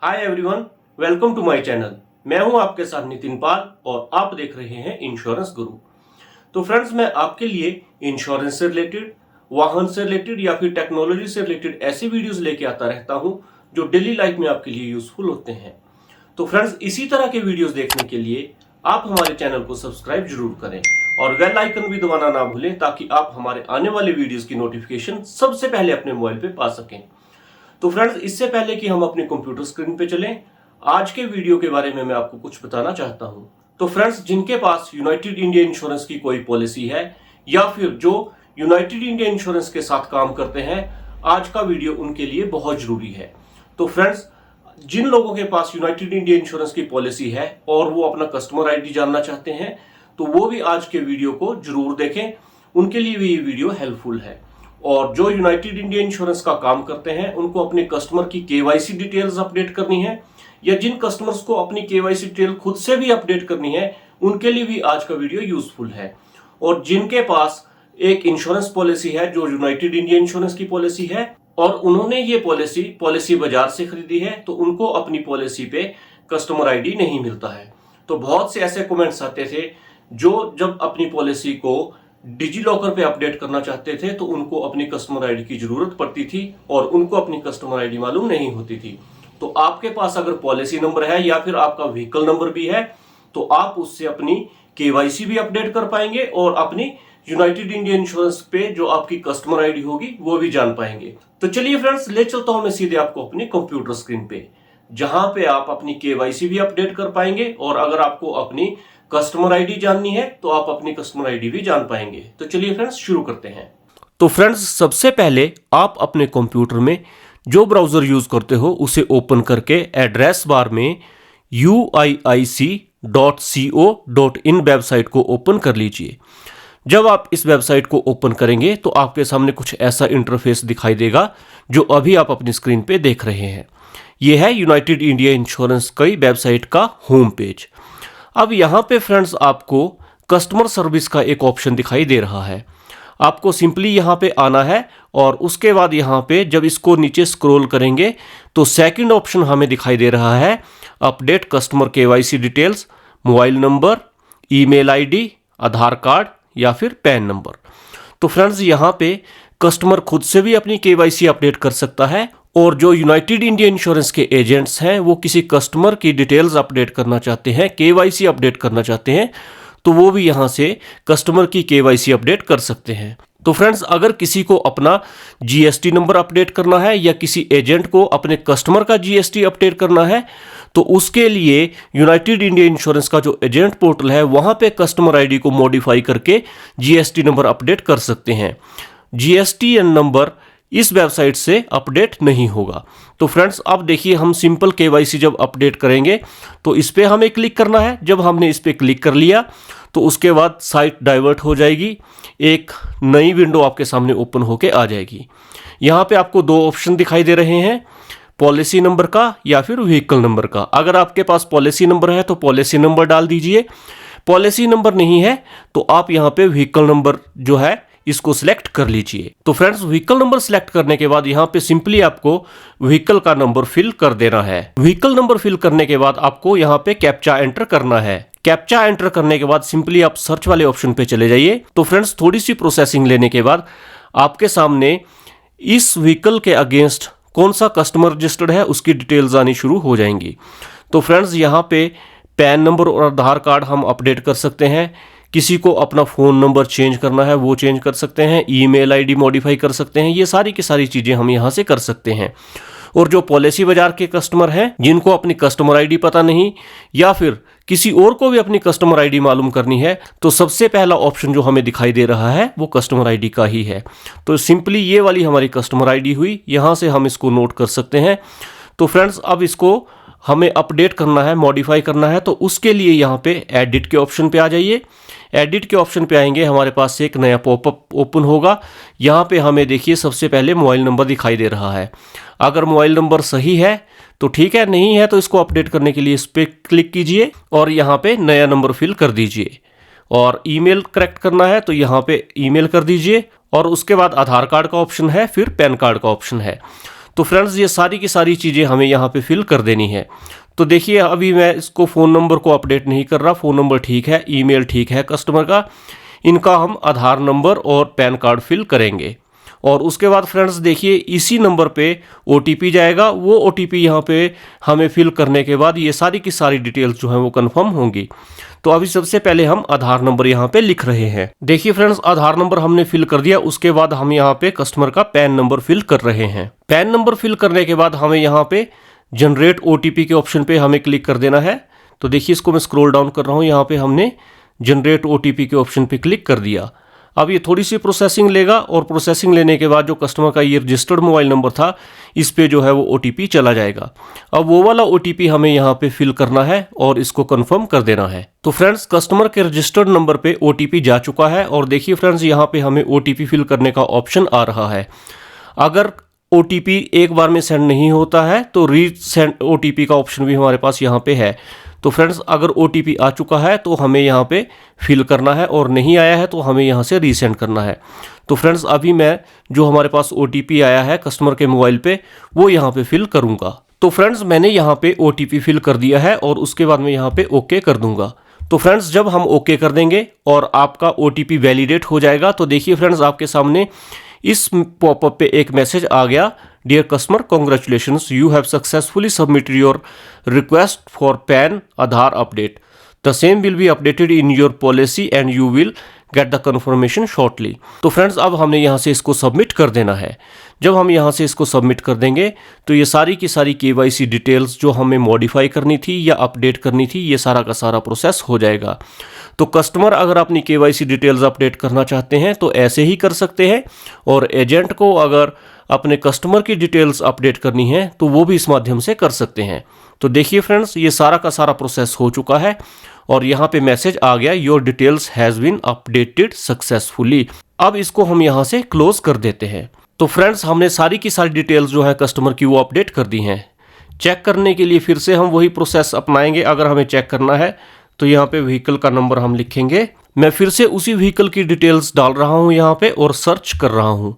Hi everyone, welcome to my channel. मैं हूं आपके साथ नितिन पाल और आप देख रहे हैं इंश्योरेंस गुरु। तो फ्रेंड्स, मैं आपके लिए इंश्योरेंस से रिलेटेड, वाहन से रिलेटेड या फिर टेक्नोलॉजी से रिलेटेड ऐसी वीडियोस लेके आता रहता हूं जो डेली लाइफ में आपके लिए यूजफुल होते हैं। तो फ्रेंड्स, इसी तरह के वीडियोस देखने के लिए आप हमारे चैनल को सब्सक्राइब जरूर करें और बेल आइकन भी दबाना ना भूलें ताकि आप हमारे आने वाले वीडियोस की नोटिफिकेशन सबसे पहले अपने मोबाइल पे पा सकें। तो फ्रेंड्स, इससे पहले कि हम अपने कंप्यूटर स्क्रीन पे चलें, आज के वीडियो के बारे में मैं आपको कुछ बताना चाहता हूं। तो फ्रेंड्स, जिनके पास यूनाइटेड इंडिया इंश्योरेंस की कोई पॉलिसी है या फिर जो यूनाइटेड इंडिया इंश्योरेंस के साथ काम करते हैं, आज का वीडियो उनके लिए बहुत जरूरी है। तो फ्रेंड्स, जिन लोगों के पास यूनाइटेड इंडिया इंश्योरेंस की पॉलिसी है और वो अपना कस्टमर आईडी जानना चाहते हैं, तो वो भी आज के वीडियो को जरूर देखें, उनके लिए भी ये वीडियो हेल्पफुल है। और जो यूनाइटेड इंडिया इंश्योरेंस का काम करते हैं, उनको अपने कस्टमर की केवाईसी डिटेल्स अपडेट करनी है या जिन कस्टमर्स को अपनी केवाईसी डिटेल खुद से भी अपडेट करनी है, उनके लिए भी आज का वीडियो यूजफुल है। और जिनके पास एक इंश्योरेंस पॉलिसी है जो यूनाइटेड इंडिया इंश्योरेंस की पॉलिसी है और उन्होंने ये पॉलिसी बाजार से खरीदी है, तो उनको अपनी पॉलिसी पे कस्टमर आईडी नहीं मिलता है। तो बहुत से ऐसे कमेंट्स आते थे जो जब अपनी पॉलिसी को डिजी लॉकर पे अपडेट करना चाहते थे तो उनको अपनी कस्टमर आईडी की जरूरत पड़ती थी और उनको अपनी कस्टमर आईडी मालूम नहीं होती थी। तो आपके पास अगर पॉलिसी नंबर है या फिर आपका व्हीकल नंबर भी है, तो आप उससे अपनी केवाईसी भी अपडेट कर पाएंगे और अपनी यूनाइटेड इंडिया इंश्योरेंस पे जो आपकी कस्टमर आईडी होगी वो भी जान पाएंगे। तो चलिए फ्रेंड्स, ले चलता हूं मैं सीधे आपको अपनी कंप्यूटर स्क्रीन पे, जहां पे आप अपनी केवाईसी भी अपडेट कर पाएंगे और अगर आपको अपनी कस्टमर आईडी जाननी है तो आप अपनी कस्टमर आईडी भी जान पाएंगे। तो चलिए फ्रेंड्स, शुरू करते हैं। तो फ्रेंड्स, सबसे पहले आप अपने कंप्यूटर में जो ब्राउजर यूज करते हो उसे ओपन करके एड्रेस बार में uiic.co.in वेबसाइट को ओपन कर लीजिए। जब आप इस वेबसाइट को ओपन करेंगे तो आपके सामने कुछ ऐसा इंटरफेस दिखाई देगा जो अभी आप अपनी स्क्रीन पे देख रहे हैं। यह है यूनाइटेड इंडिया इंश्योरेंस की वेबसाइट का होम पेज। अब यहाँ पे फ्रेंड्स आपको कस्टमर सर्विस का एक ऑप्शन दिखाई दे रहा है। आपको सिंपली यहाँ पे आना है और उसके बाद यहाँ पे जब इसको नीचे स्क्रॉल करेंगे तो सेकंड ऑप्शन हमें दिखाई दे रहा है update customer KYC details, mobile number, email ID, Aadhaar card या फिर पैन नंबर। तो फ्रेंड्स, यहाँ पे कस्टमर खुद से भी अपनी केवाईसी अपडेट कर सकता है और जो यूनाइटेड इंडिया इंश्योरेंस के एजेंट्स हैं वो किसी कस्टमर की डिटेल्स अपडेट करना चाहते हैं, केवाईसी अपडेट करना चाहते हैं, तो वो भी यहाँ से कस्टमर की केवाईसी अपडेट कर सकते हैं। तो फ्रेंड्स, अगर किसी को अपना जीएसटी नंबर अपडेट करना है या किसी एजेंट को अपने कस्टमर का जीएसटी अपडेट करना है, तो उसके लिए यूनाइटेड इंडिया इंश्योरेंस का जो एजेंट पोर्टल है वहाँ पे कस्टमर आईडी को मॉडिफाई करके जीएसटी नंबर अपडेट कर सकते हैं। जीएसटीएन नंबर इस वेबसाइट से अपडेट नहीं होगा। तो फ्रेंड्स, अब देखिए, हम सिंपल केवाईसी जब अपडेट करेंगे तो इस पे हमें क्लिक करना है। जब हमने इस पे क्लिक कर लिया तो उसके बाद साइट डाइवर्ट हो जाएगी, एक नई विंडो आपके सामने ओपन होके आ जाएगी। यहाँ पे आपको दो ऑप्शन दिखाई दे रहे हैं, पॉलिसी नंबर का या फिर व्हीकल नंबर का। अगर आपके पास पॉलिसी नंबर है तो पॉलिसी नंबर डाल दीजिए, पॉलिसी नंबर नहीं है तो आप यहाँ पे व्हीकल नंबर जो है इसको सिलेक्ट कर लीजिए। तो फ्रेंड्स, व्हीकल नंबर सिलेक्ट करने के बाद यहाँ पे सिंपली आपको व्हीकल का नंबर फिल कर देना है। व्हीकल नंबर फिल करने के बाद आपको यहाँ पे कैप्चा एंटर करना है। कैप्चा एंटर करने के बाद सिंपली आप सर्च वाले ऑप्शन पे चले जाइए। तो फ्रेंड्स, थोड़ी सी प्रोसेसिंग लेने के बाद आपके सामने इस व्हीकल के अगेंस्ट कौन सा कस्टमर रजिस्टर्ड है उसकी डिटेल्स आनी शुरू हो जाएंगी। तो फ्रेंड्स, यहाँ पे पैन नंबर और आधार कार्ड हम अपडेट कर सकते हैं। किसी को अपना फ़ोन नंबर चेंज करना है वो चेंज कर सकते हैं, ईमेल आईडी मॉडिफाई कर सकते हैं, ये सारी की सारी चीज़ें हम यहाँ से कर सकते हैं। और जो पॉलिसी बाजार के कस्टमर हैं जिनको अपनी कस्टमर आईडी पता नहीं या फिर किसी और को भी अपनी कस्टमर आईडी मालूम करनी है, तो सबसे पहला ऑप्शन जो हमें दिखाई दे रहा है वो कस्टमर आईडी का ही है। तो सिंपली ये वाली हमारी कस्टमर आईडी हुई, यहाँ से हम इसको नोट कर सकते हैं। तो फ्रेंड्स, अब इसको हमें अपडेट करना है, मॉडिफाई करना है, तो उसके लिए यहाँ पे एडिट के ऑप्शन पे आ जाइए। एडिट के ऑप्शन पे आएंगे, हमारे पास से एक नया पॉपअप ओपन होगा। यहाँ पे हमें देखिए सबसे पहले मोबाइल नंबर दिखाई दे रहा है। अगर मोबाइल नंबर सही है तो ठीक है, नहीं है तो इसको अपडेट करने के लिए इस पर क्लिक कीजिए और यहाँ पे नया नंबर फिल कर दीजिए। और ईमेल करेक्ट करना है तो यहाँ पे ईमेल कर दीजिए और उसके बाद आधार कार्ड का ऑप्शन है, फिर पैन कार्ड का ऑप्शन है। तो फ्रेंड्स ये सारी की सारी चीज़ें हमें यहाँ पे फिल कर देनी है। तो देखिए अभी मैं इसको फ़ोन नंबर को अपडेट नहीं कर रहा, फ़ोन नंबर ठीक है, ईमेल ठीक है कस्टमर का, इनका हम आधार नंबर और पैन कार्ड फिल करेंगे। और उसके बाद फ्रेंड्स देखिए इसी नंबर पे OTP जाएगा, वो OTP यहाँ पे हमें फिल करने के बाद ये सारी की सारी डिटेल्स जो है वो कंफर्म होंगी। तो अभी सबसे पहले हम आधार नंबर यहाँ पे लिख रहे हैं। देखिए फ्रेंड्स आधार नंबर हमने फिल कर दिया, उसके बाद हम यहाँ पे कस्टमर का पैन नंबर फिल कर रहे हैं। पैन नंबर फिल करने के बाद हमें यहाँ पे जनरेट OTP के ऑप्शन पे हमें क्लिक कर देना है। तो देखिए इसको मैं स्क्रॉल डाउन कर रहा हूँ, यहाँ पे हमने जनरेट OTP के ऑप्शन पे क्लिक कर दिया। अब ये थोड़ी सी प्रोसेसिंग लेगा और प्रोसेसिंग लेने के बाद जो कस्टमर का ये रजिस्टर्ड मोबाइल नंबर था इस पे जो है वो OTP चला जाएगा। अब वो वाला OTP हमें यहाँ पे फिल करना है और इसको कंफर्म कर देना है। तो फ्रेंड्स कस्टमर के रजिस्टर्ड नंबर पे OTP जा चुका है और देखिए फ्रेंड्स यहाँ पे हमें OTP फिल करने का ऑप्शन आ रहा है। अगर OTP एक बार में सेंड नहीं होता है तो रीसेंड OTP का ऑप्शन भी हमारे पास यहाँ पे है। तो फ्रेंड्स अगर OTP आ चुका है तो हमें यहाँ पे फिल करना है और नहीं आया है तो हमें यहाँ से रीसेंड करना है। तो फ्रेंड्स अभी मैं जो हमारे पास OTP आया है कस्टमर के मोबाइल पे वो यहाँ पे फिल करूँगा। तो फ्रेंड्स मैंने यहाँ पे OTP फिल कर दिया है और उसके बाद मैं यहाँ पे ओके कर दूंगा। तो फ्रेंड्स जब हम ओके कर देंगे और आपका OTP वैलिडेट हो जाएगा तो देखिए फ्रेंड्स आपके सामने इस पॉपअप पे एक मैसेज आ गया, dear customer congratulations you have successfully submitted your request for PAN Aadhaar update, the same will be updated in your policy and you will get the confirmation shortly. तो फ्रेंड्स अब हमने यहाँ से इसको सबमिट कर देना है। जब हम यहाँ से इसको सबमिट कर देंगे तो ये सारी की सारी KYC डिटेल्स जो हमें मॉडिफाई करनी थी या अपडेट करनी थी ये सारा का सारा प्रोसेस हो जाएगा। तो कस्टमर अगर अपनी KYC डिटेल्स अपडेट करना चाहते हैं तो ऐसे ही कर सकते हैं और एजेंट को अगर अपने कस्टमर की डिटेल्स अपडेट करनी है तो वो भी इस माध्यम से कर सकते हैं। तो देखिए फ्रेंड्स ये सारा का सारा प्रोसेस हो चुका है और यहाँ पे मैसेज आ गया your details has been updated successfully. अब इसको हम यहाँ से क्लोज कर देते हैं। तो फ्रेंड्स हमने सारी की सारी डिटेल्स जो है कस्टमर की वो अपडेट कर दी हैं। चेक करने के लिए फिर से हम वही प्रोसेस अपनाएंगे। अगर हमें चेक करना है तो यहाँ पे व्हीकल का नंबर हम लिखेंगे। मैं फिर से उसी व्हीकल की डिटेल्स डाल रहा हूँ यहाँ पे और सर्च कर रहा हूँ।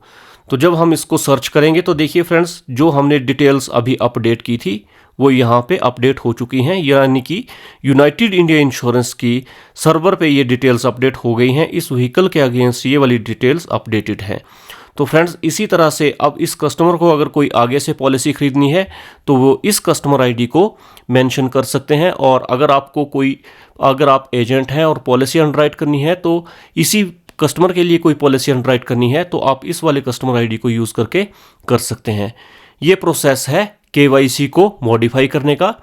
तो जब हम इसको सर्च करेंगे तो देखिए फ्रेंड्स जो हमने डिटेल्स अभी अपडेट की थी वो यहाँ पे अपडेट हो चुकी हैं, यानी कि यूनाइटेड इंडिया इंश्योरेंस की सर्वर पे ये डिटेल्स अपडेट हो गई हैं। इस व्हीकल के अगेंस्ट ये वाली डिटेल्स अपडेटेड हैं। तो फ्रेंड्स इसी तरह से अब इस कस्टमर को अगर कोई आगे से पॉलिसी खरीदनी है तो वो इस कस्टमर आईडी को मेंशन कर सकते हैं। और अगर आप एजेंट हैं और पॉलिसी अंडरराइट करनी है तो इसी कस्टमर के लिए कोई पॉलिसी अंडरराइट करनी है तो आप इस वाले कस्टमर आईडी को यूज़ करके कर सकते हैं। ये प्रोसेस है KYC को मॉडिफाई करने का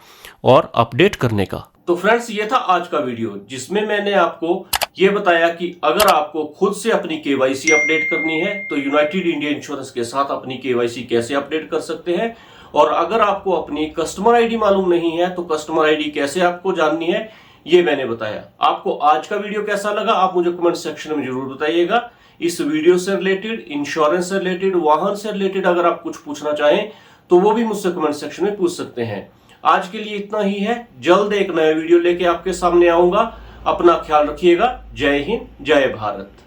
और अपडेट करने का। तो फ्रेंड्स ये था आज का वीडियो जिसमें मैंने आपको ये बताया कि अगर आपको खुद से अपनी KYC अपडेट करनी है तो यूनाइटेड इंडिया इंश्योरेंस के साथ अपनी KYC कैसे अपडेट कर सकते हैं, और अगर आपको अपनी कस्टमर आईडी मालूम नहीं है तो कस्टमर आईडी कैसे आपको जाननी है ये मैंने बताया। आपको आज का वीडियो कैसा लगा आप मुझे कमेंट सेक्शन में जरूर बताइएगा। इस वीडियो से रिलेटेड, इंश्योरेंस से रिलेटेड, वाहन से रिलेटेड अगर आप कुछ पूछना चाहें तो वो भी मुझसे कमेंट सेक्शन में पूछ सकते हैं। आज के लिए इतना ही है, जल्द एक नया वीडियो लेके आपके सामने आऊंगा। अपना ख्याल रखिएगा। जय हिंद, जय भारत।